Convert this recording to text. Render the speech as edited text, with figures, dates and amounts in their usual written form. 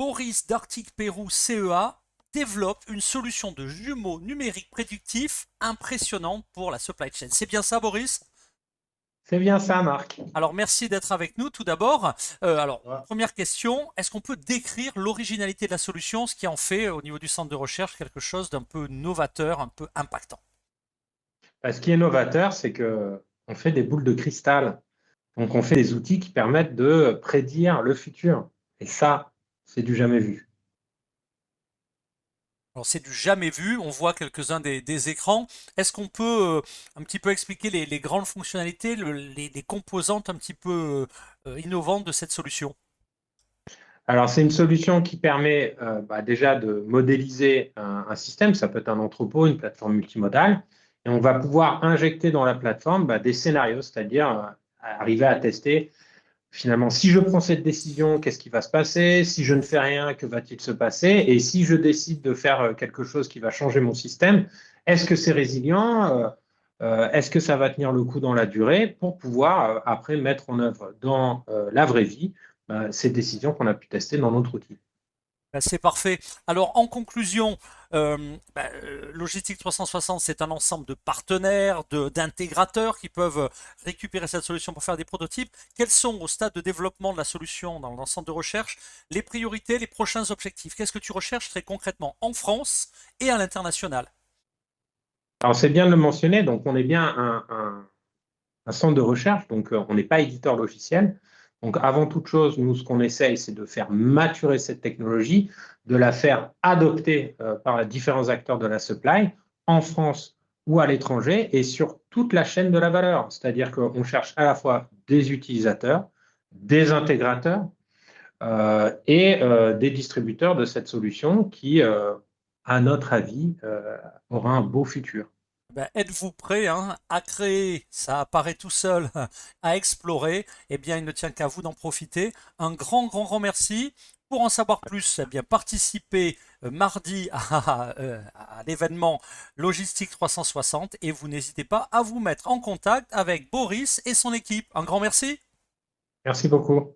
Boris d'Arctic Pérou CEA développe une solution de jumeaux numériques prédictifs impressionnante pour la supply chain. C'est bien ça, Boris? C'est bien ça, Marc. Alors, merci d'être avec nous tout d'abord. Alors, Ouais. première question, est-ce qu'on peut décrire l'originalité de la solution, ce qui en fait au niveau du centre de recherche quelque chose d'un peu novateur, un peu impactant? Ce qui est novateur, c'est que on fait des boules de cristal. Donc, on fait des outils qui permettent de prédire le futur. Et ça, c'est du jamais vu. Alors c'est du jamais vu, on voit quelques-uns des écrans. Est-ce qu'on peut un petit peu expliquer les grandes fonctionnalités, les composantes un petit peu innovantes de cette solution? Alors, c'est une solution qui permet déjà de modéliser un système. Ça peut être un entrepôt, une plateforme multimodale. Et on va pouvoir injecter dans la plateforme des scénarios, c'est-à-dire arriver à tester finalement, si je prends cette décision, qu'est-ce qui va se passer? Si je ne fais rien, que va-t-il se passer? Et si je décide de faire quelque chose qui va changer mon système, est-ce que c'est résilient? Est-ce que ça va tenir le coup dans la durée pour pouvoir après mettre en œuvre dans la vraie vie ces décisions qu'on a pu tester dans notre outil? Ben, c'est parfait. Alors, en conclusion, Logistique 360, c'est un ensemble de partenaires, d'intégrateurs qui peuvent récupérer cette solution pour faire des prototypes. Quels sont, au stade de développement de la solution dans l'ensemble de recherche, les priorités, les prochains objectifs? Qu'est-ce que tu recherches très concrètement en France et à l'international? Alors, c'est bien de le mentionner, donc on est bien un centre de recherche, donc on n'est pas éditeur logiciel. Donc avant toute chose, nous, ce qu'on essaye, c'est de faire maturer cette technologie, de la faire adopter par les différents acteurs de la supply en France ou à l'étranger et sur toute la chaîne de la valeur. C'est-à-dire qu'on cherche à la fois des utilisateurs, des intégrateurs et des distributeurs de cette solution qui, à notre avis, aura un beau futur. Ben, êtes-vous prêt hein, à créer, ça apparaît tout seul, à explorer? Eh bien, il ne tient qu'à vous d'en profiter. Un grand, grand, grand merci. Pour en savoir plus, eh bien, participez mardi à l'événement Logistique 360 et vous n'hésitez pas à vous mettre en contact avec Boris et son équipe. Un grand merci. Merci beaucoup.